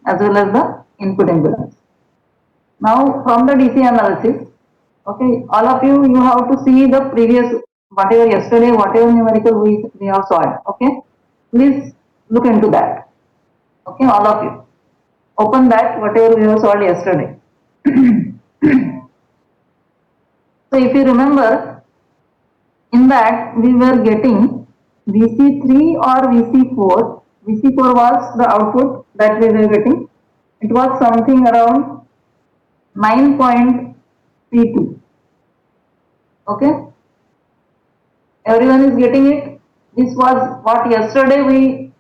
as well as the input impedance. Now from the DC analysis, okay, all of you, you have to see the previous, whatever yesterday, whatever numerical we have solved, okay. Please look into that, okay, all of you. Open that, whatever we have solved yesterday. So if you remember, in that we were getting VC3 or VC4. VC4 was the output that we were getting. It was something around 9.32. Okay, everyone is getting it. This was what yesterday we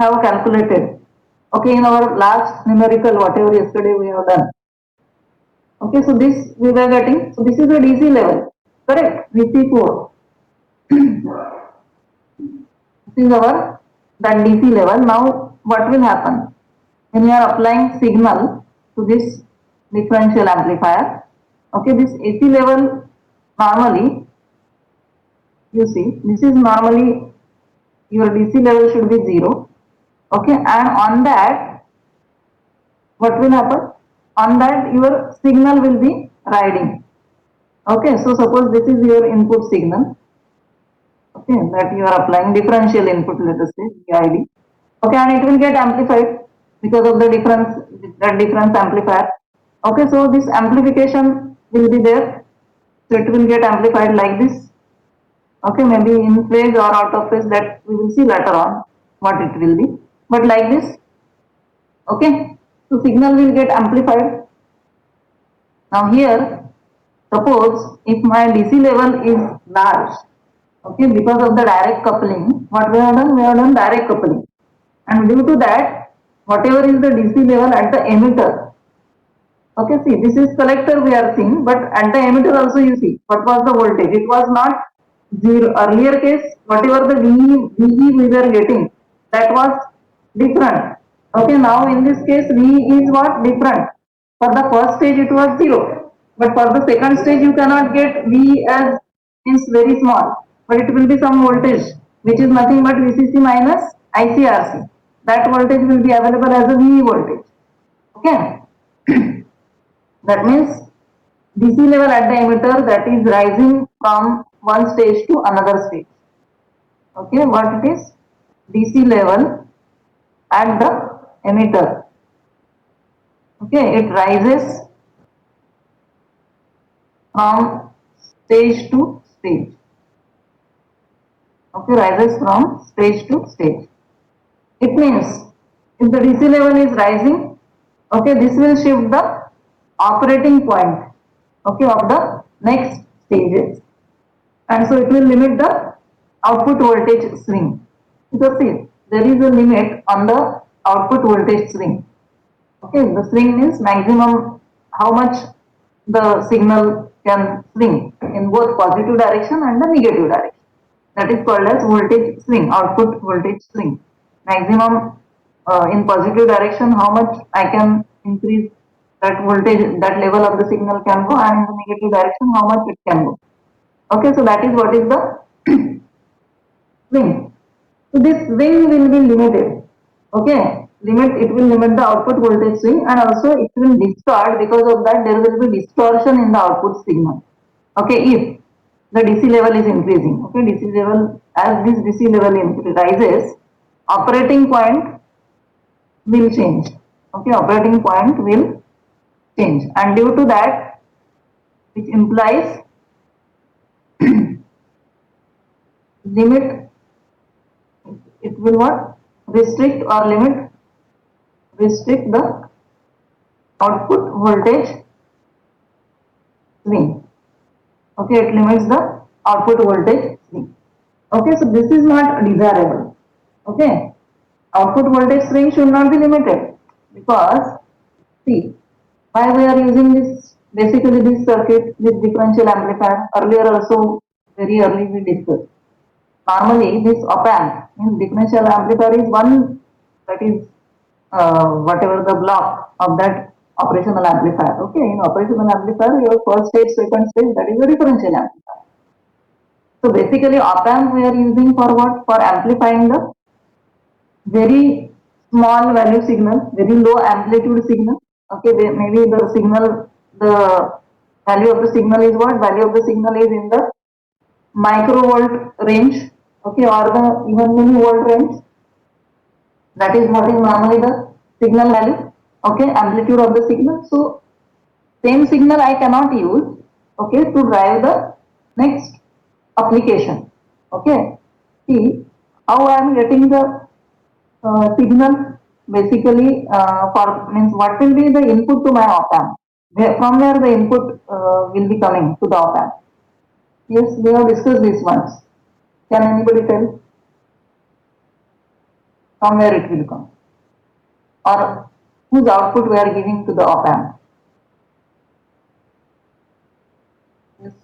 have calculated. Okay, in our last numerical, whatever yesterday we have done. Okay, so this we were getting. So this is the DC level, correct? VC4. This is our that DC level. Now what will happen when you are applying signal to this differential amplifier? Okay, this AC level normally, you see, this is normally your DC level should be 0. Okay, and on that, what will happen? On that your signal will be riding. Okay, so suppose this is your input signal. Okay, that you are applying differential input, let us say DID. Okay, and it will get amplified because of the difference amplifier. Okay, so this amplification will be there, so it will get amplified like this. Okay, maybe in phase or out of phase, that we will see later on what it will be, but like this. Okay, so signal will get amplified. Now here, suppose if my DC level is large, okay, because of the direct coupling, what we have done? We have done direct coupling, and due to that, whatever is the DC level at the emitter, okay, see, this is collector we are seeing, but at the emitter also you see, what was the voltage? It was not 0. Earlier case, whatever the VE we were getting, that was different. Okay, now in this case, V is what? Different. For the first stage it was 0, but for the second stage you cannot get V as means very small, but it will be some voltage which is nothing but VCC minus ICRC. That voltage will be available as a VE voltage. Okay. That means DC level at the emitter, that is rising from one stage to another stage. Okay, what it is? DC level at the emitter. Okay, it rises from stage to stage. Okay, rises from stage to stage. It means if the DC level is rising, okay, this will shift the operating point, okay, of the next stages, and so it will limit the output voltage swing. Because see, there is a limit on the output voltage swing. Okay, the swing means maximum how much the signal can swing in both positive direction and the negative direction. That is called as voltage swing, output voltage swing. Maximum in positive direction, how much I can increase that voltage, that level of the signal can go, and in the negative direction, how much it can go. Okay, so that is what is the swing. So this swing will be limited. Okay, it will limit the output voltage swing, and also it will distort. Because of that, there will be distortion in the output signal. Okay, if the DC level is increasing. Okay, DC level, as this DC level rises, operating point will change. Okay, operating point will change, and due to that, which implies limit, it will what? Restrict or restrict the output voltage swing. Okay, it limits the output voltage swing. Okay, so this is not desirable. Okay, output voltage swing should not be limited, because see, why we are using this, basically this circuit, this differential amplifier. Earlier also, very early we discussed. Normally this op-amp, means differential amplifier, is one, that is whatever the block of that operational amplifier. Okay, in operational amplifier, your first stage, second stage, that is a differential amplifier. So basically op-amp we are using for what? For amplifying the very small value signal, very low amplitude signal. Okay, maybe the signal, the value of the signal is what? Value of the signal is in the microvolt range, okay, or the even millivolt range. That is what is normally the signal value, okay, amplitude of the signal. So same signal I cannot use, okay, to drive the next application. Okay, see how I am getting the signal. Basically, for means what will be the input to my op amp, from where the input will be coming to the op amp. Yes, we have discussed this once. Can anybody tell from where it will come, or whose output we are giving to the op amp? Yes,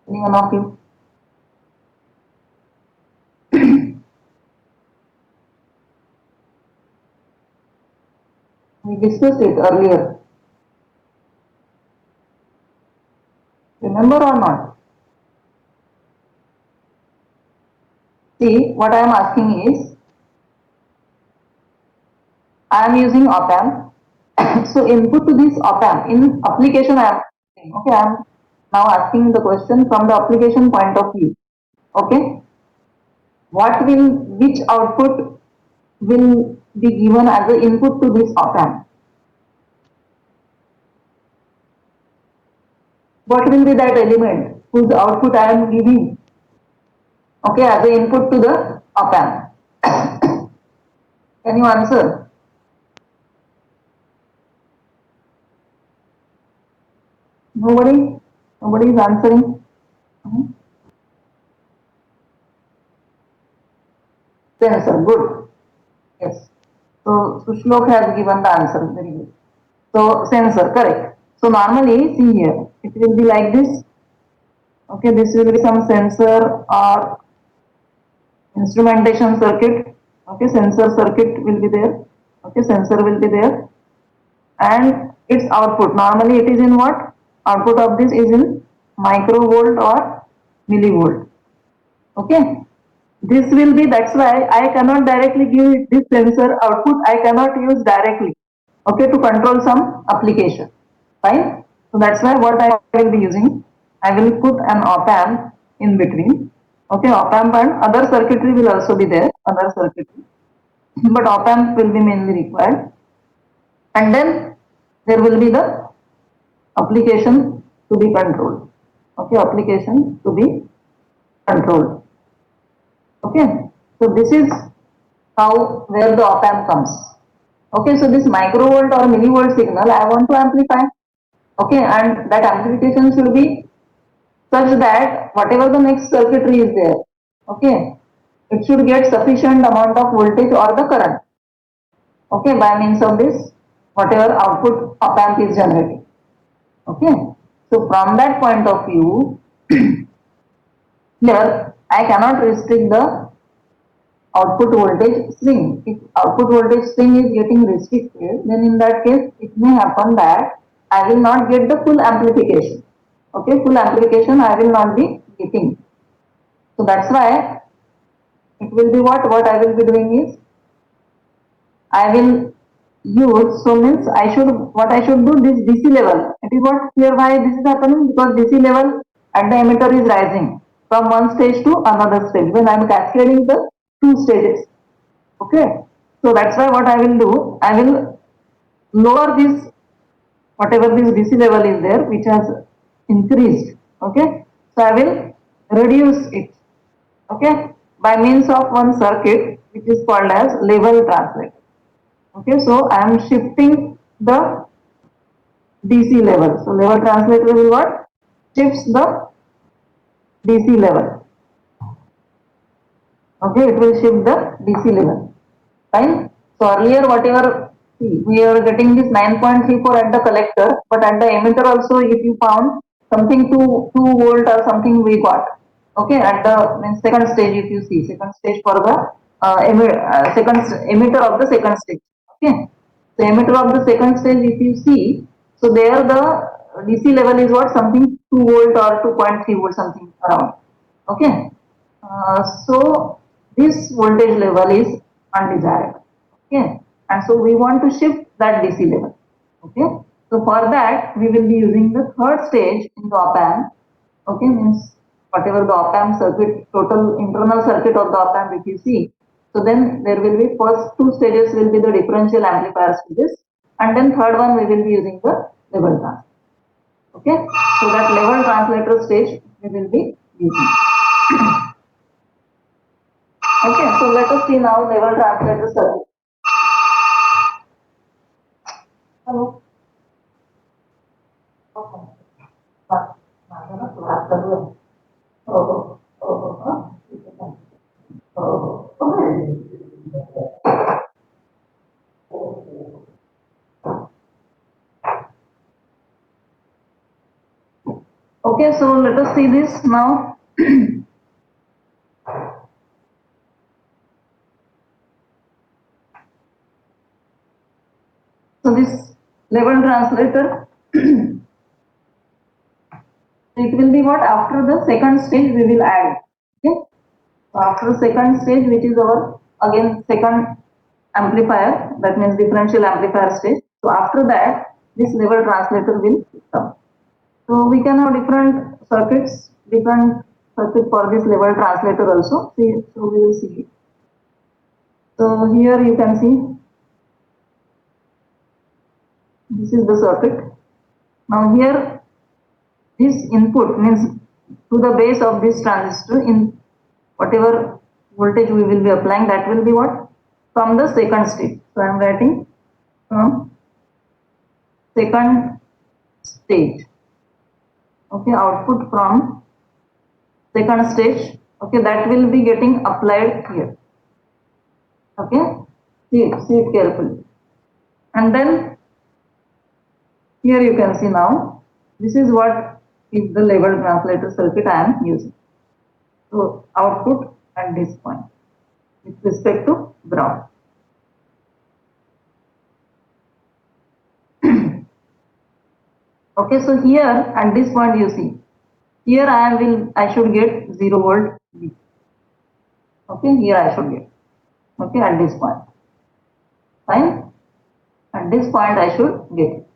any one of you? We discussed it earlier. Remember or not? See, what I am asking is, I am using op amp. So input to this op amp in application I am saying, okay, I am now asking the question from the application point of view. Okay, which output will be given as the input to this op amp? What will be that element whose output I am giving, okay, as the input to the op amp? Can you answer? Nobody is answering. Sensor, good. Yes. So Sushlok has given the answer. Very good. So sensor, correct. So normally, see here, it will be like this. Okay, this will be some sensor or instrumentation circuit. Okay, sensor circuit will be there. Okay, sensor will be there, and its output. Normally, it is in what? Output of this is in microvolt or millivolt. Okay, this will be, that's why I cannot directly give this sensor output, I cannot use directly, okay, to control some application. Fine. So that's why what I will be using, I will put an op amp in between. Okay, op amp and other circuitry will also be there, other circuitry, but op amp will be mainly required. And then there will be the application to be controlled. Okay, application to be controlled. Okay, so this is how, where the op amp comes. Okay, so this microvolt or millivolt signal I want to amplify. Okay, and that amplification should be such that whatever the next circuitry is there, okay, it should get sufficient amount of voltage or the current, okay, by means of this whatever output op amp is generating. Okay, so from that point of view, here I cannot restrict the output voltage swing. If output voltage swing is getting restricted, then in that case it may happen that I will not get the full amplification. Okay, full amplification I will not be getting. So that's why it will be what I will be doing is, I will use, so means I should, what I should do, this DC level. It is what here, why this is happening, because DC level at the emitter is rising from one stage to another stage when I am cascading the two stages. Okay, so that's why what I will do, I will lower this, whatever this DC level is there which has increased. Okay, so I will reduce it, okay, by means of one circuit which is called as level translator. Okay, so I am shifting the DC level. So level translator will what? Shifts the DC level. Okay, it will shift the DC level. Fine. So earlier whatever, see, we are getting this 9.34 at the collector, but at the emitter also if you found something 2 volt or something we got. Okay, at the second stage, if you see second stage for the second emitter of the second stage. Okay, the emitter of the second stage, if you see, so there the DC level is what, something 2 volt or 2.3 volt something around. Okay, so this voltage level is undesirable. Okay, and so we want to shift that DC level. Okay, so for that we will be using the third stage in the op-amp. Okay, means whatever the op-amp circuit, total internal circuit of the op-amp if you see. So then there will be first two stages will be the differential amplifier stages, and then third one we will be using the level translator. Okay, so that level translator stage we will be using. Okay, so let us see now level translator circuit. Hello. Okay. माझं ना class चालू आहे. हो हो हो हो हा. ठीक आहे. हो हो. Okay, so let us see this now. So this level translator, it will be what after the second stage we will add. Okay, so after the second stage, which is our again second amplifier, that means differential amplifier stage. So after that, this level translator will come. So we can have different circuits for this level translator also. So we will see it. So here you can see this is the circuit. Now here this input means to the base of this transistor in whatever voltage we will be applying, that will be what? From the second stage. So I am writing from second stage. Okay, output from second stage. Okay, that will be getting applied here. Okay, see it carefully. And then here you can see now, this is what is the level translator circuit I am using. So output at this point with respect to ground. Okay, so here at this point you see, here I should get 0 volt. Okay, here I should get. Okay, at this point. Fine. At this point I should get.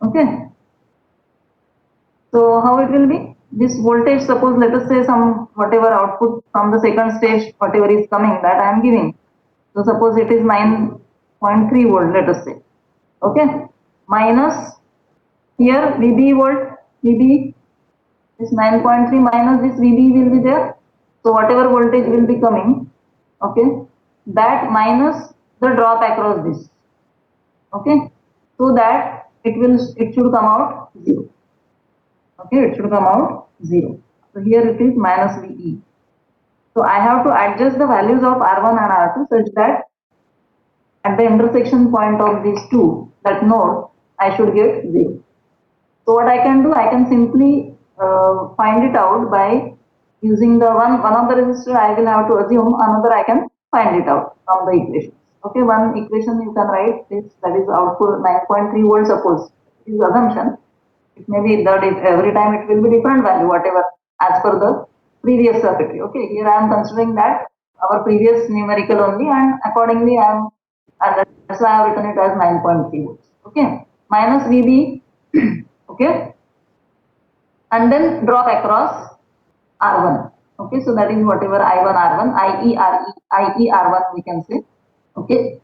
Okay. So how it will be? This voltage, suppose let us say some whatever output from the second stage, whatever is coming, that I am giving. So suppose it is 9.3 volt, let us say. Okay. Minus here VB volt, VB this 9.3 minus this VB will be there. So whatever voltage will be coming, okay, that minus the drop across this. Okay, so that it should come out 0. Okay, it should come out 0. So here it is minus VE. So I have to adjust the values of R1 and R2 such that at the intersection point of these two, that node, I should get 0. So what I can do, I can simply find it out by using the one of the resistor. I will have to assume another, I can find it out from the equation. Okay, one equation you can write this, that is output 9.3 volts, suppose it is assumption. It may be that every time it will be different value, whatever as per the previous circuitry. Okay, here I am considering that our previous numerical only, and accordingly and that's why I have written it as 9.3 volts. Okay, minus VB. Okay, and then drop across R1. Okay, so that is whatever I1 R1, IE R1 we can say. Okay,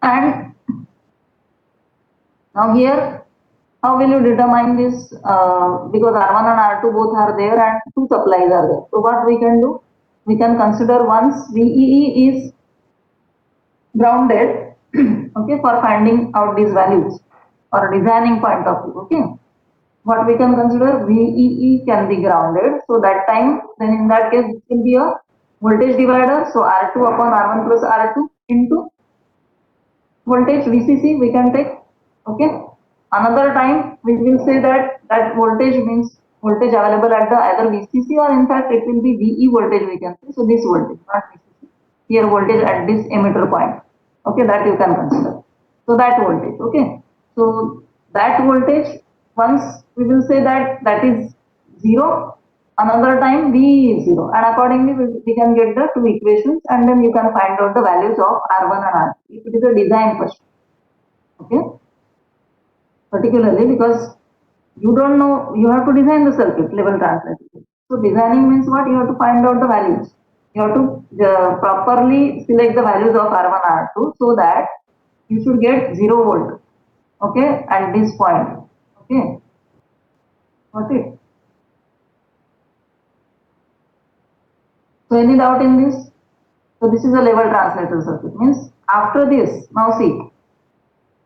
and now here how will you determine this? Because R1 and R2 both are there and two supplies are there. So what we can do? We can consider once VEE is grounded, okay, for finding out these values or designing point of view. Okay, what we can consider, VEE can be grounded. So that time, then in that case, it will be a voltage divider. So R2 upon R1 plus R2 into voltage VCC we can take. Okay. Another time we will say that voltage means voltage available at the either VCC or in fact it will be VE voltage we can say. So this voltage, not VCC. Here voltage at this emitter point. Okay, that you can consider. So that voltage. Okay. So that voltage, once we will say that is 0. another time V is 0, and accordingly we can get the two equations, and then you can find out the values of R1 and R2 if it is a design question. Okay, particularly because you don't know, you have to design the circuit level translator. So designing means what? You have to find out the values. You have to properly select the values of R1 R2 so that you should get 0 volt. Okay, at this point. Okay, got it. So any doubt in this? So this is a level translator circuit. Means after this, now see,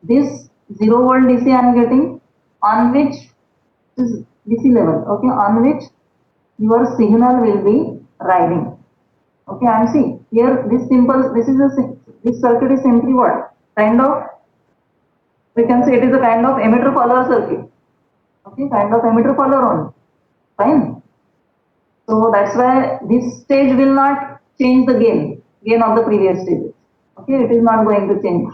this 0 volt DC I am getting, on which is DC level. Okay, on which your signal will be riding. Okay, and see here this circuit is simply what? Kind of, we can say it is a kind of emitter follower circuit. Okay, kind of emitter follower only. Fine. So that's why this stage will not change the gain of the previous stages. Okay, it is not going to change.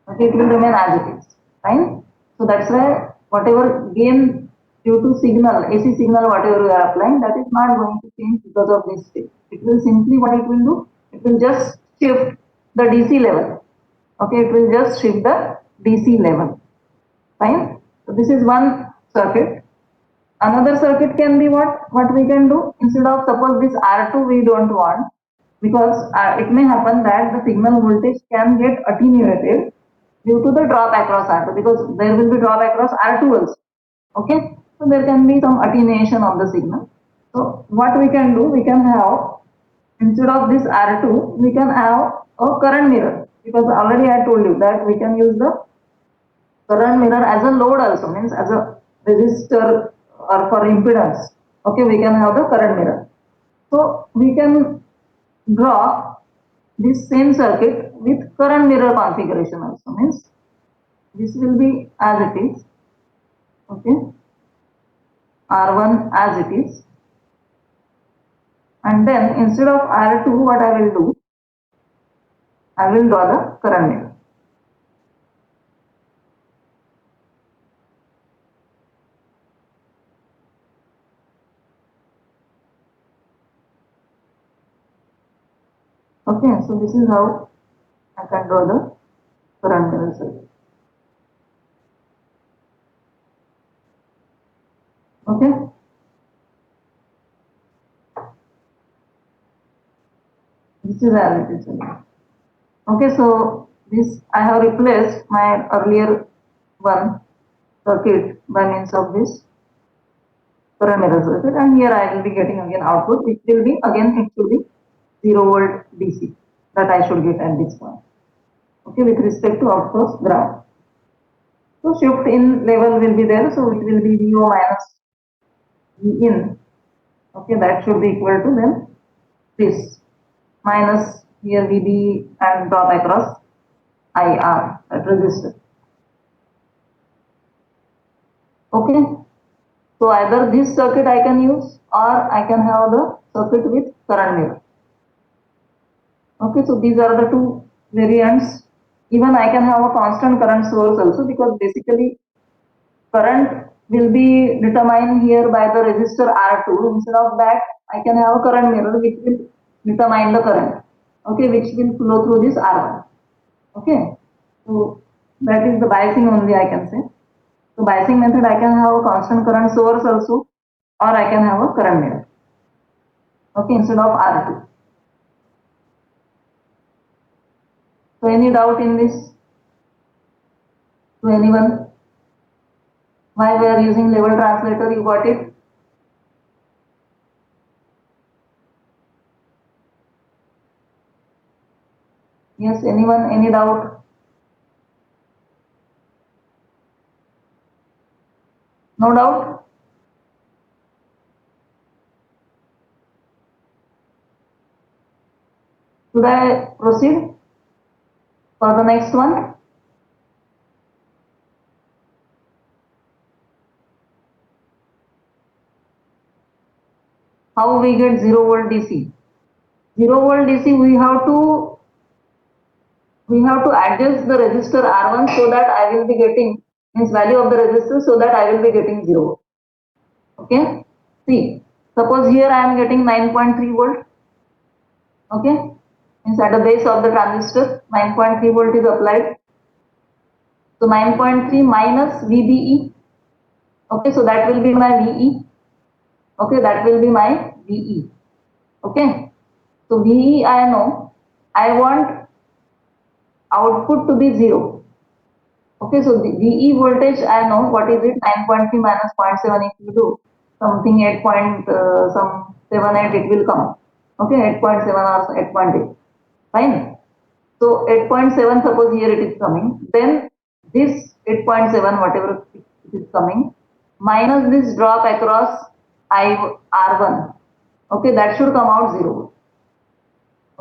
Okay, it will remain as it is. Fine. So that's why whatever gain due to signal, AC signal, whatever we are applying, that is not going to change because of this stage. It will simply, what it will do, it will just shift the DC level. Okay, it will just shift the DC level. Fine. So this is one circuit. Another circuit can be what? What we can do, instead of, suppose this R2 we don't want, because it may happen that the signal voltage can get attenuated due to the drop across R2, because there will be drop across R2 also. Okay, so there can be some attenuation of the signal. So what we can do, we can have, instead of this R2, we can have a current mirror, because already I told you that we can use the current mirror as a load also, means as a resistor or for impedance. Okay, we can have the current mirror. So we can draw this same circuit with current mirror configuration also, means this will be as it is. Okay, R1 as it is, and then instead of R2, what I will do, I will draw the current mirror. Okay, so this is how I can draw the current mirror circuit. Okay, this is as it is. Okay, so this I have replaced my earlier one circuit by means of this current mirror circuit, and here I will be getting again output, which will be again, it should be 0 volt DC that I should get at this point. Okay, with respect to, of course, ground. So shift in level will be there, so it will be VO minus V in. Okay, that should be equal to then this minus here VB and drop across IR, that resistor. Okay, so either this circuit I can use, or I can have the circuit with current mirror. Okay, so these are the two variants. Even I can have a constant current source also, because basically current will be determined here by the resistor R2. Instead of that, I can have a current mirror which will determine the current. Okay, which will flow through this R1. Okay, so that is the biasing only, I can say. So biasing method, I can have a constant current source also, or I can have a current mirror. Okay, instead of R2. So any doubt in this? To anyone? Why we are using level translator? You got it? Yes, anyone? Any doubt? No doubt? Should I proceed for the next one? How we get 0 volt DC? 0 volt DC, we have to adjust the resistor R1 so that I will be getting, means value of the resistor, so that I will be getting 0. Okay, see, Suppose here I am getting 9.3 volt. Okay, inside the base of the transistor, 9.3 volt is applied. So 9.3 minus VBE. Okay, so that will be my VE. Okay, that will be my VE. Okay, so VE I know. I want output to be 0. Okay, so the VE voltage I know what is it, 9.3 minus 0.7, if you do something 8.78 it will come. Okay, 8.7 or 8.8. Fine. So 8.7, suppose here it is coming, then this 8.7 whatever it is coming minus this drop across R1. Okay, that should come out 0.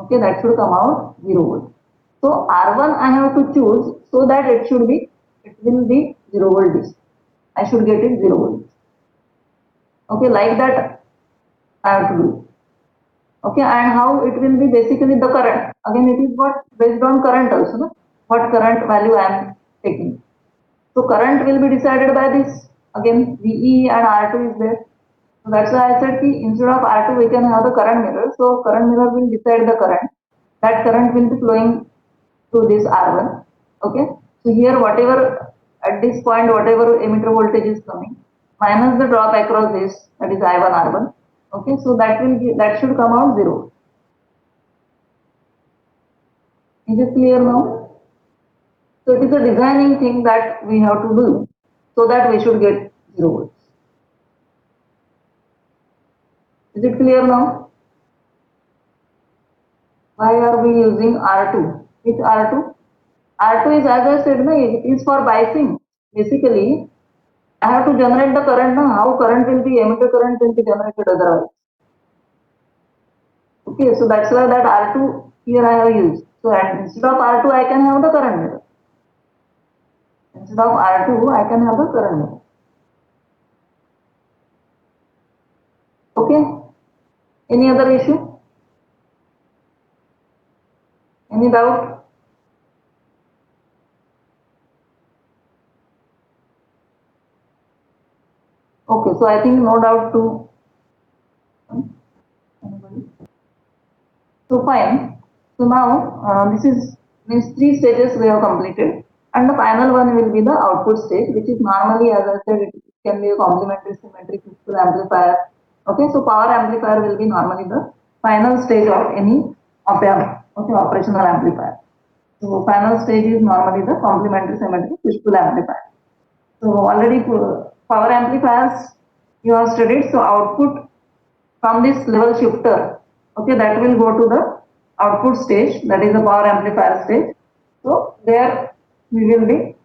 Okay, that should come out 0 volt. So R1 I have to choose so that it will be 0 volt. I should get it 0 volt. Okay, like that I have to do. Okay, and how it will be basically the current. Again, it is what based on current also, no? What current value I am taking. So current will be decided by this. Again, VE and R2 is there. So that's why I said instead of R2 we can have the current mirror. So current mirror will decide the current. That current will be flowing to this R1. Okay. So here whatever at this point whatever emitter voltage is coming minus the drop across this, that is I1 R1. Okay. So that should come out 0. Is it clear now? So it is a designing thing that we have to do so that we should get 0 volts. Is it clear now? Why are we using R2? Which R2? R2 is, as I said, it is for biasing. Basically, I have to generate the current. How current will be, emitter current will be generated otherwise. Okay, so that's why that R2 here I have used. So instead of R2, I can have the current mirror. Instead of R2, I can have the current mirror. Okay. Any other issue? Any doubt? Okay, so I think no doubt to anybody. So fine. So now this is means 3 stages we have completed, and the final one will be the output stage, which is normally, as I said, it can be a complementary symmetric crystal amplifier. Okay, so power amplifier will be normally the final stage of any op-amp, okay, operational amplifier. So final stage is normally the complementary symmetric crystal amplifier. So already power amplifiers you have studied. So output from this level shifter, okay, that will go to the output stage, that is the power amplifier stage. So there we will be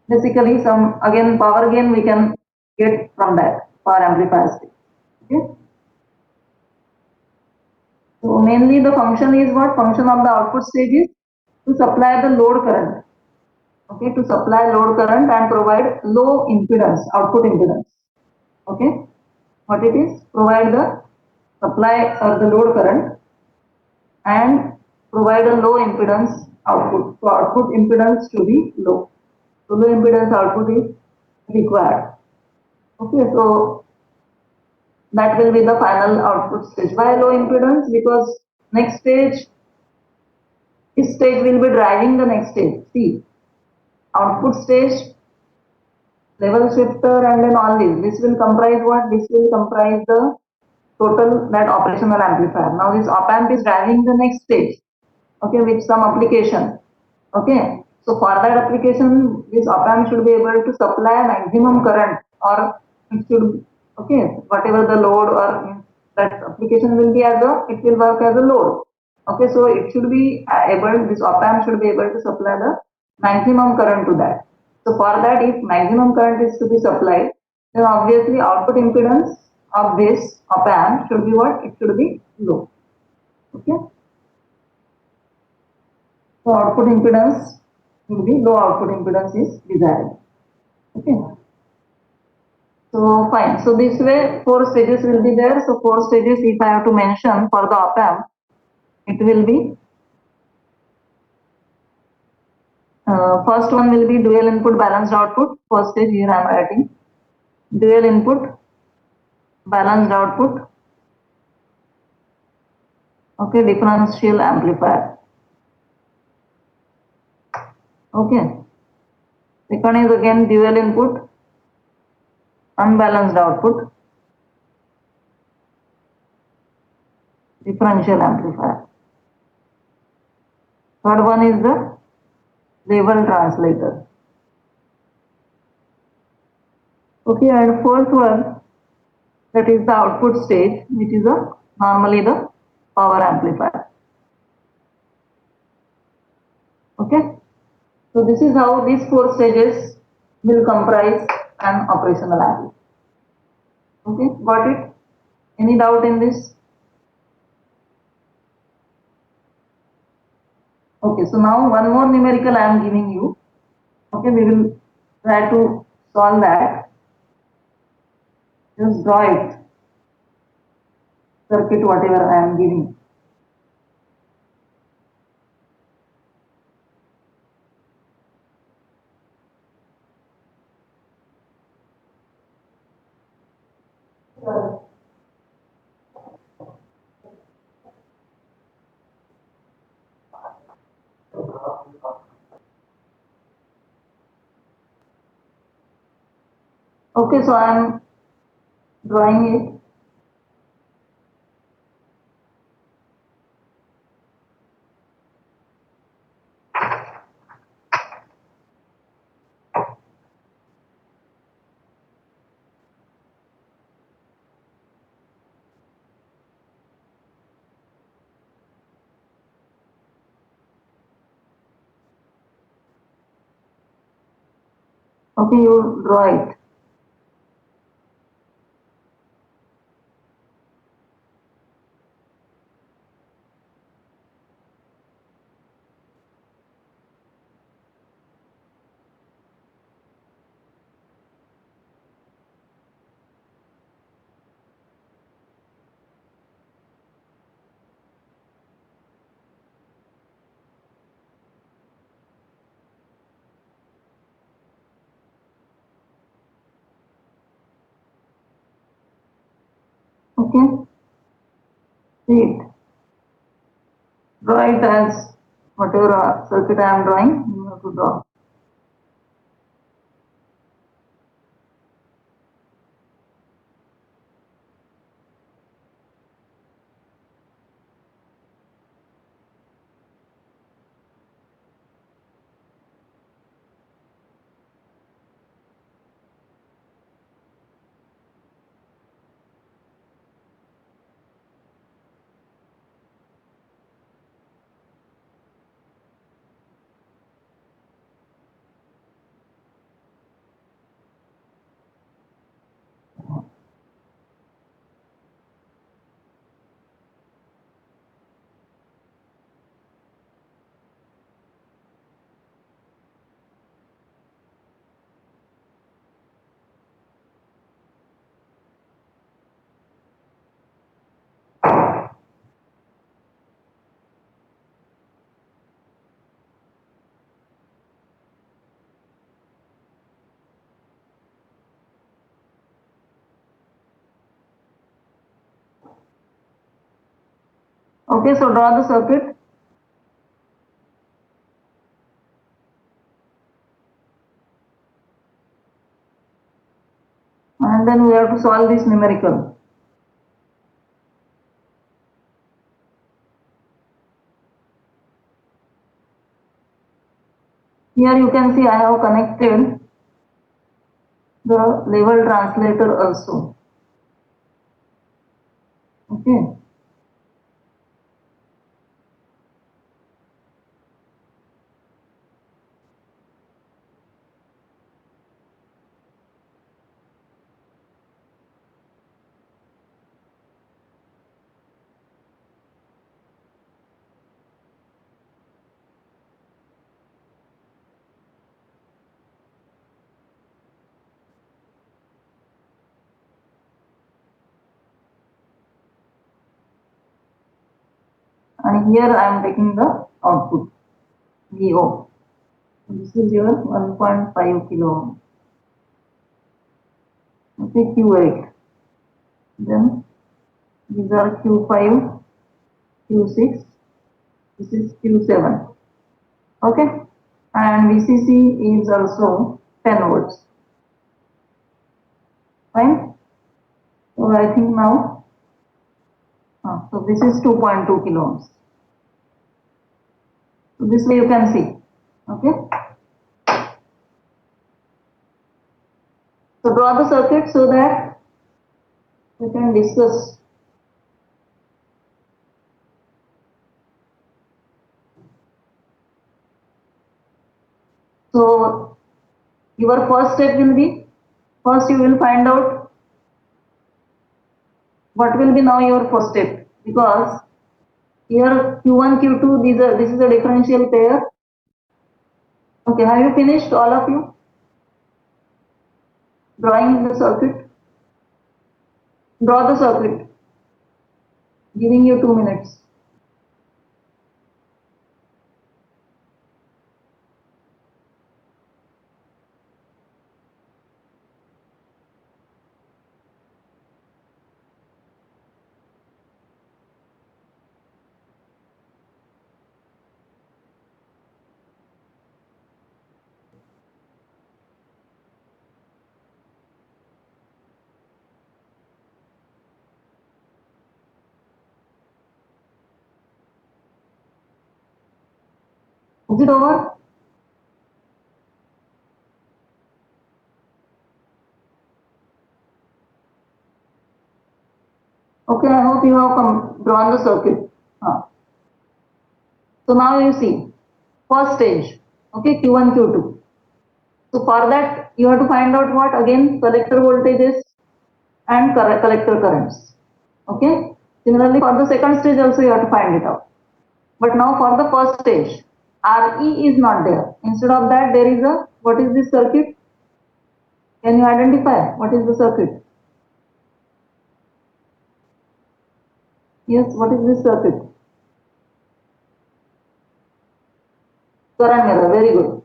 basically some again power gain we can get from that power amplifier stage. Okay. So mainly the function is what? Function of the output stage is to supply the load current. Okay, to supply load current and provide low impedance, output impedance. Okay, what it is? Provide the supply or the load current and provide a low impedance output. So output impedance to be low. So low impedance output is required. Okay, so that will be the final output stage. Why low impedance? Because next stage, this stage will be driving the next stage. See, output stage, level shifter, and then all this. This will comprise what? This will comprise the total that operational amplifier. Now this op amp is driving the next stage. Okay, with some application. Okay, so for that application, this op amp should be able to supply maximum current, or it should, okay, whatever the load or that application will be as a, it will work as a load. Okay, so it should be able, this op amp should be able to supply the maximum current to that. So for that, if maximum current is to be supplied, then obviously output impedance of this op amp should be what? It should be low. Okay. So output impedance will be low, output impedance is desired. Okay. So fine. So this way 4 stages will be there. So 4 stages if I have to mention for the op amp, it will be first one will be dual input balanced output. First stage here I am writing dual input balanced output. Okay, differential amplifier. Okay. Second is again dual input, unbalanced output, differential amplifier. Third one is the level translator. Okay, and fourth one, that is the output stage, which is normally the power amplifier. Okay, so this is how these four stages will comprise an operational amplifier. Okay, got it? Any doubt in this? Okay, so now one more numerical I am giving you. Okay, we will try to solve that. Just draw it, circuit whatever I am giving. Okay, so I am drawing it. Okay, you draw it. Okay, see it. Draw it as whatever circuit I am drawing, you have to draw. Okay, so draw the circuit. And then we have to solve this numerical. Here you can see I have connected the level translator also. Okay. And here I am taking the output VO. This is your 1.5 kilo ohm. Okay, Q8. then these are Q5, Q6, this is Q7, okay, and VCC is also 10 volts, fine. So I think now, so this is 2.2 kilo ohms. So this way you can see, okay. So draw the circuit so that we can discuss. So your first step will be, first you will find out what will be now your first step, because here Q1, Q2, this is a differential pair. Okay, have you finished all of you? Drawing the circuit? Draw the circuit. Giving you 2 minutes. Is it over? Okay, I hope you have drawn the circuit. So now you see, first stage, okay, Q1, Q2. So for that, you have to find out what? Again, collector voltages and collector currents. Okay. Similarly, for the second stage also you have to find it out. But now for the first stage, RE is not there. Instead of that, there is a, what is this circuit? Can you identify what is the circuit? Yes, what is this circuit? Current mirror, very good.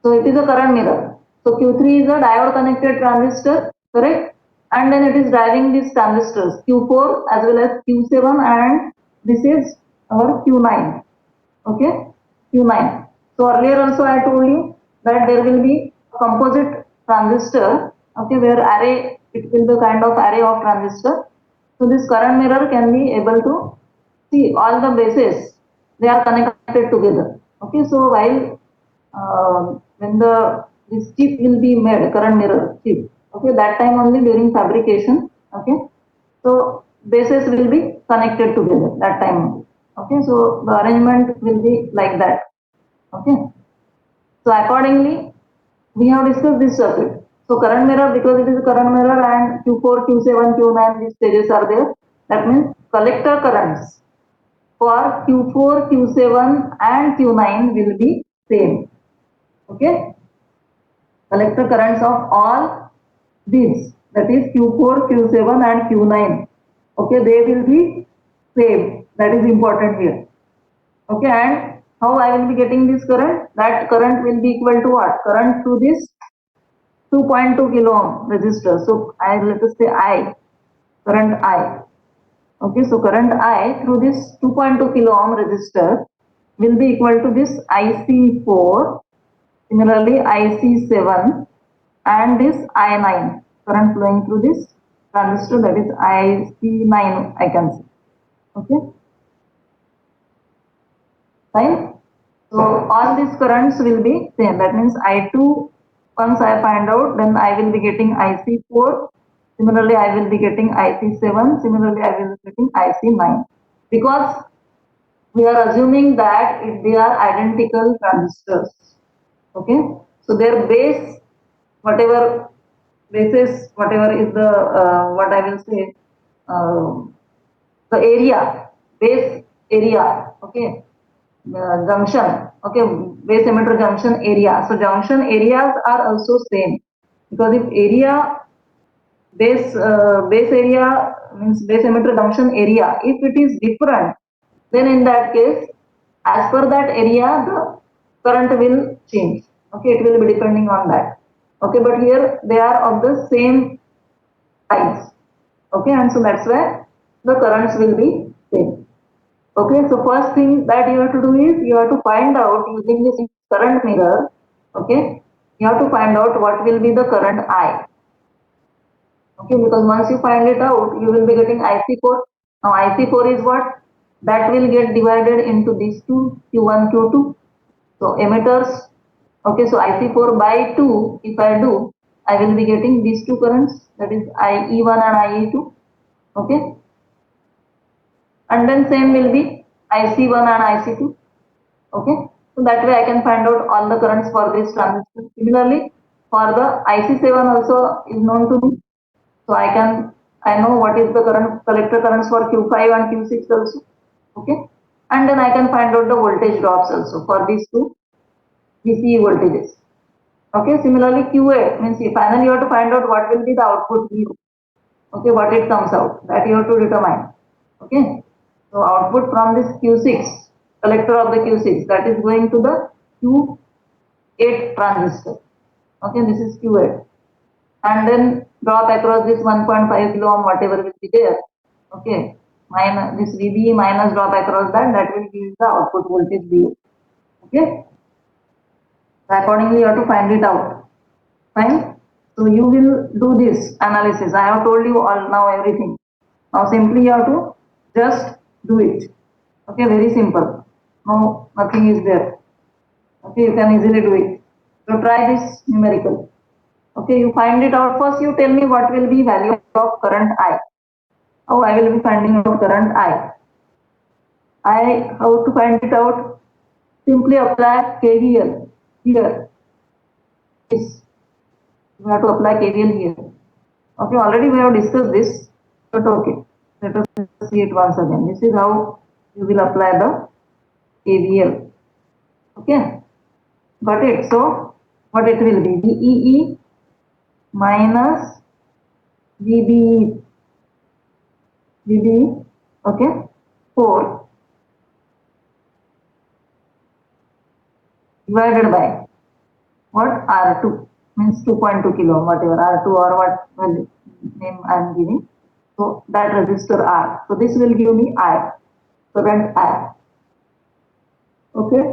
So it is a current mirror. So Q3 is a diode connected transistor, correct? And then it is driving these transistors Q4 as well as Q7, and this is our Q9. Okay, Q9. So earlier also I told you that there will be a composite transistor, okay, where array, it will be kind of array of transistor. So this current mirror can be able to see all the bases, they are connected together. Okay, so while when this chip will be made, current mirror chip, okay, that time only during fabrication, okay, so bases will be connected together that time. Okay, so the arrangement will be like that. Okay, so accordingly we have discussed this circuit. So current mirror, because it is a current mirror and Q4, Q7, Q9, these stages are there. That means collector currents for Q4, Q7 and Q9 will be same. Okay, collector currents of all these, that is Q4, Q7 and Q9, okay, they will be same. That is important here. Okay, and how I will be getting this current? That current will be equal to what? Current through this 2.2 kilo ohm resistor. So I, let us say I, current I. Okay, so current I through this 2.2 kilo ohm resistor will be equal to this IC4, similarly IC7, and this I9, current flowing through this transistor, that is IC9, I can say. Okay, fine. So all these currents will be same. That means I2, once I find out, then I will be getting IC4. Similarly, I will be getting IC7. Similarly, I will be getting IC9. Because we are assuming that they are identical transistors. Okay, so their base, whatever basis, whatever is the what I will say, the area, base area. Okay, junction, okay, base emitter junction area. So junction areas are also same, because if area base area means base emitter junction area, if it is different, then in that case, as per that area, the current will change. Okay, it will be depending on that. Okay, but here they are of the same size. Okay, and so that's where the currents will be same. Okay, so first thing that you have to do is you have to find out using this current mirror. Okay, you have to find out what will be the current I. Okay, because once you find it out, you will be getting IC4. Now IC4 is what? That will get divided into these two, Q1, Q2. So emitters, okay, so IC4 by 2, if I do, I will be getting these two currents, that is IE1 and IE2. Okay, and then same will be IC1 and IC2. Okay, so that way I can find out all the currents for this transistor. Similarly, for the IC7 also is known to me. So I know what is the current collector currents for Q5 and Q6 also. Okay, and then I can find out the voltage drops also for these two VCE voltages. Okay, similarly QA means finally you have to find out what will be the output VO. Okay, what it comes out, that you have to determine. Okay, so output from this Q6 collector of the Q6, that is going to the Q8 transistor. Okay, this is Q8, and then drop across this 1.5 kilo ohm whatever will be there. Okay, minus this VB minus drop across that will give the output voltage VO. Okay, so accordingly you have to find it out. Fine. So you will do this analysis. I have told you all now everything. Now simply you have to just do it. Okay, very simple. No, nothing is there. Okay, you can easily do it. So try this numerical. Okay, you find it out first. You tell me what will be value of current I. How I will be finding out current I. How to find it out? Simply apply KVL here. This you have to apply KVL here. Okay, already we have discussed this, but okay, let us see it once again. This is how you will apply the KVL. Okay, got it? So, what it will be? VEE minus VBE, okay, 4 divided by what? R2 means 2.2 kilo ohm, whatever R2 or what name I am giving. So that resistor R. So this will give me I, current I. Okay.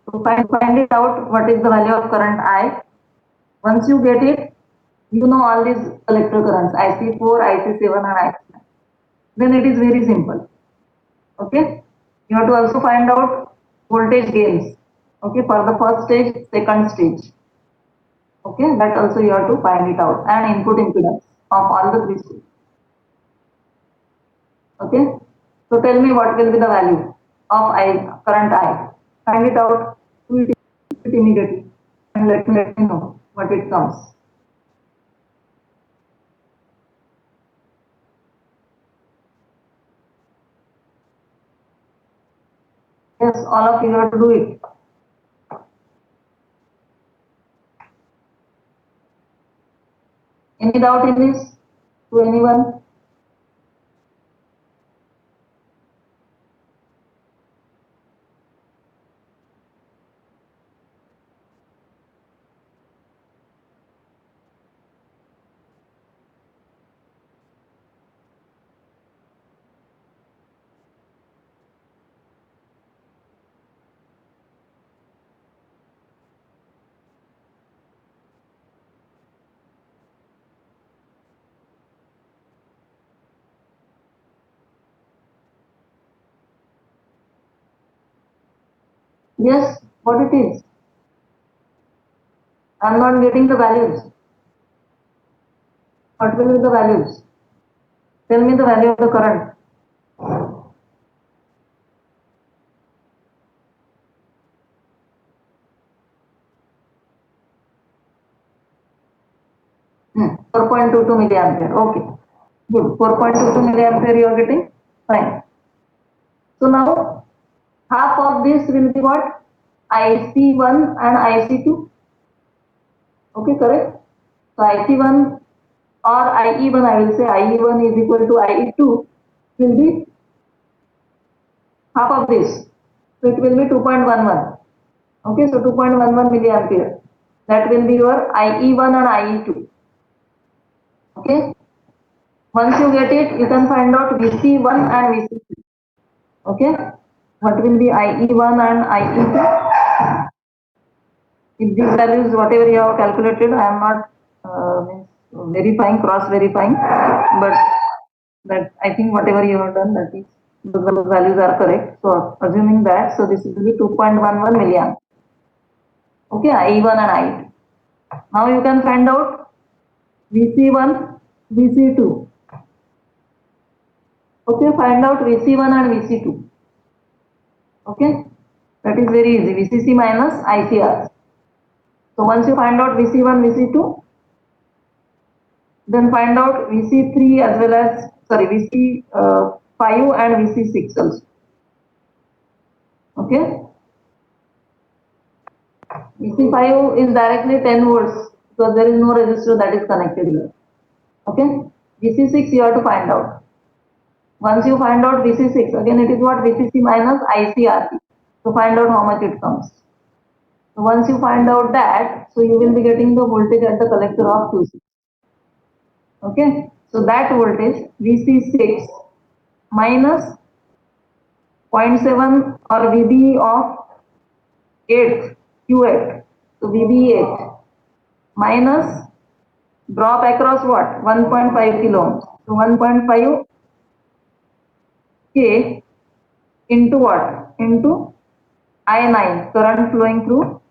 So find it out what is the value of current I. Once you get it, you know all these collector currents IC4, IC7 and IC9. Then it is very simple. Okay. You have to also find out voltage gains. Okay, for the first stage, second stage. Okay, that also you have to find it out, and input impedance of all the three stages. Okay, so tell me what will be the value of current I. Find it out, do it immediately, and let me know what it comes. Yes, all of you have to do it. Any doubt in this to anyone? 'Yes, what it is? I'm not getting the values. What will be the values? Tell me the value of the current. Hmm. 4.22 milliampere. Okay. Good. 4.22 milliampere you are getting? Fine. So now half of this will be what? IC1 and IC2. Okay, correct? So IC1 or IE1, I will say IE1 is equal to IE2 will be half of this. So it will be 2.11. Okay, so 2.11 milliampere. That will be your IE1 and IE2. Okay. Once you get it, you can find out VC1 and VC2. Okay, what will be IE1 and IE2? If these values, whatever you have calculated, I am not verifying, cross verifying, but that I think whatever you have done, that is those values are correct. So assuming that, so this will be 2.11 milliamp. Okay, IE1 and IE2. Now you can find out VC1, VC2. Okay, find out VC1 and VC2. Okay, that is very easy. VCC minus ICR. So once you find out VC1, VC2, then find out VC3 as well as, sorry, VC5 and VC6 also. Okay. VC5 is directly 10 volts because there is no resistor that is connected here. Okay. VC6 you have to find out. Once you find out VC6, again it is what? VCC minus ICRC. So find out how much it comes. So once you find out that, so you will be getting the voltage at the collector of Q6. Okay. So that voltage VC6 minus 0.7 or VB of 8 Q8. So VB 8 minus drop across what? 1.5 kilo ohms. So 1.5 K into what? Into I9, current flowing through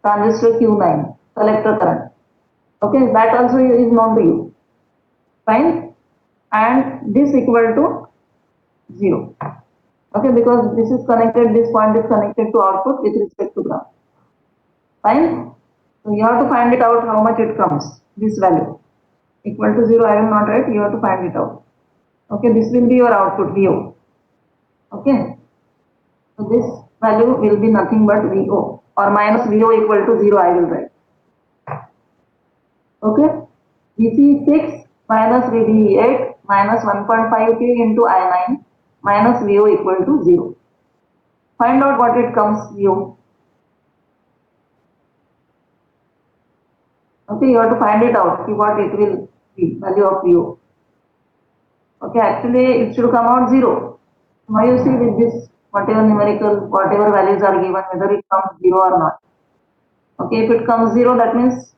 transistor Q9, collector current. Okay, that also is known to you. Fine. And this equal to 0. Okay, because this is connected, this point is connected to output with respect to ground. Fine. So you have to find it out how much it comes, this value. Equal to 0, I will not write, you have to find it out. Okay, this will be your output VO. Okay. So this value will be nothing but VO or minus VO equal to 0, I will write. Okay. VC6 minus VB8 minus 1.5K into I9 minus VO equal to 0. Find out what it comes VO. Okay, you have to find it out, see what it will be, value of VO. Okay, actually it should come out 0. Now you see with this, whatever numerical, whatever values are given, whether it comes 0 or not. Okay, if it comes 0, that means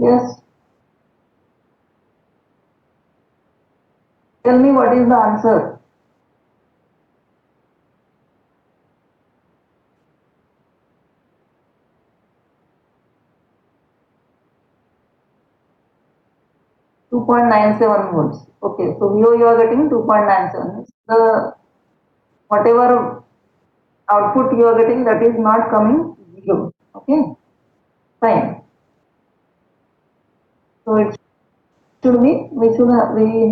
yes. Tell me what is the answer. .97 volts. Okay, so VO you are getting 2.97. The whatever output you are getting, that is not coming 0. Okay, fine. So it should be, we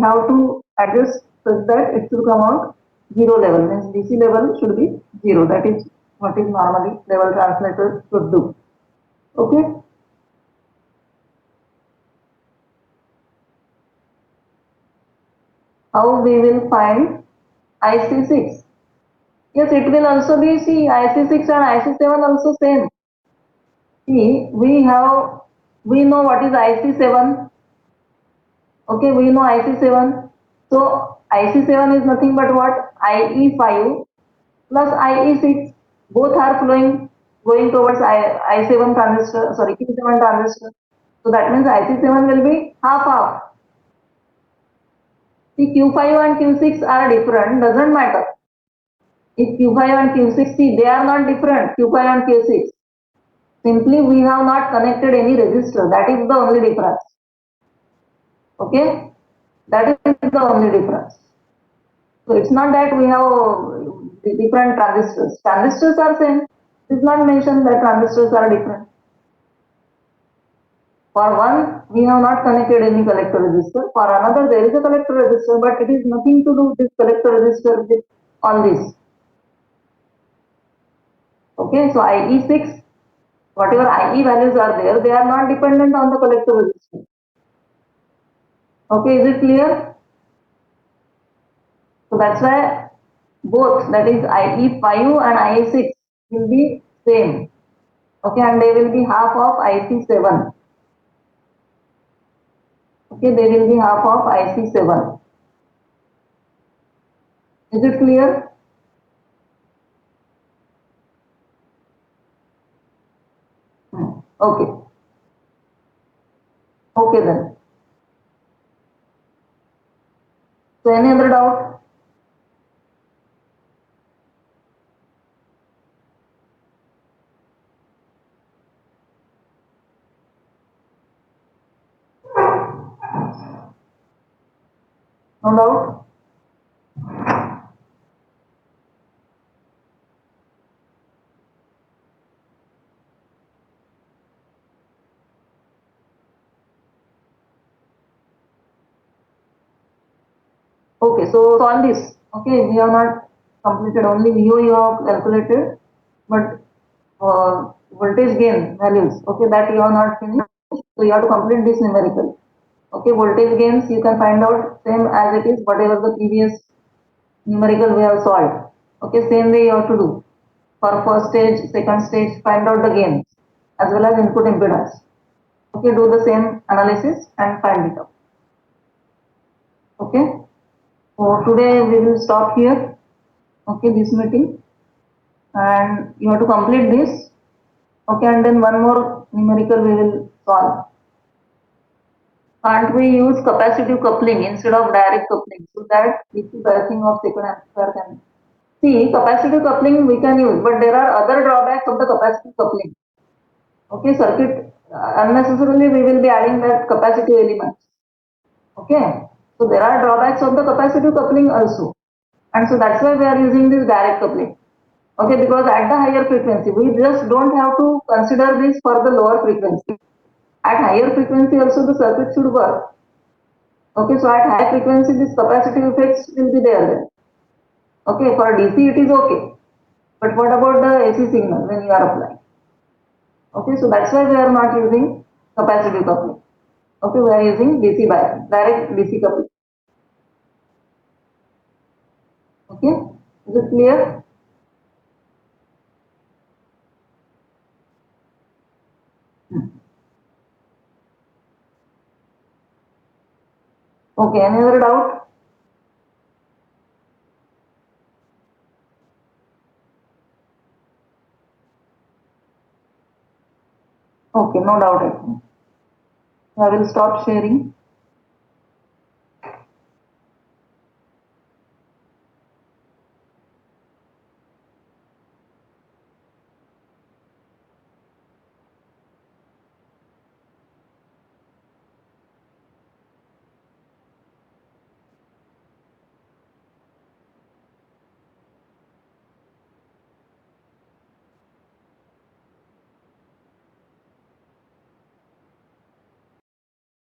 have to adjust such that it should come out 0 level, means DC level should be 0. That is what is normally level translator should do. Okay. How we will find IC6? Yes, it will also be, see, IC6 and IC7 also same. See, we know what is IC7. Okay, we know IC7. So IC7 is nothing but what? IE5 plus IE6. Both are going towards I7 transistor, sorry, Q7 transistor. So that means IC7 will be half. See, Q5 and Q6 are different, doesn't matter. If Q5 and Q6, see, they are not different, Q5 and Q6. Simply we have not connected any resistor. That is the only difference. Okay? That is the only difference. So it's not that we have different transistors. Transistors are same. It is not mentioned that transistors are different. For one, we have not connected any collector resistor. For another, there is a collector resistor, but it is nothing to do with this collector resistor with all this. Okay, so IE6, whatever IE values are there, they are not dependent on the collector resistor. Okay, is it clear? So that's why both, that is IE5 and IE6 will be same. Okay, and they will be half of IC7. Okay, they will be half of IC7. Is it clear? Okay. Okay then. So any other doubt? No doubt? Okay, so on this, okay, we have not completed, only VO you have calculated, but voltage gain values, okay, that you have not finished. So you have to complete this numerical. Okay, voltage gains you can find out same as it is, whatever the previous numerical we have solved. Okay, same way you have to do. For first stage, second stage, find out the gains as well as input impedance. Okay, do the same analysis and find it out. Okay, so today we will stop here. Okay, this meeting, and you have to complete this. Okay, and then one more numerical we will solve. Can't we use capacitive coupling instead of direct coupling so that DC biasing of second amplifier can? See, capacitive coupling we can use, but there are other drawbacks of the capacitive coupling. Okay, circuit, unnecessarily we will be adding that capacitive elements. Okay, so there are drawbacks of the capacitive coupling also, and so that's why we are using this direct coupling. Okay, because at the higher frequency, we just don't have to consider this for the lower frequency. At higher frequency also the circuit should work. Okay, so at high frequency this capacitive effects will be there then. Okay, for DC it is okay, but what about the AC signal when you are applying? Okay, so that's why we are not using capacitive coupling. Okay, we are using DC bias, direct DC coupling. Okay, is it clear? Okay, any other doubt? Okay, no doubt. I will stop sharing.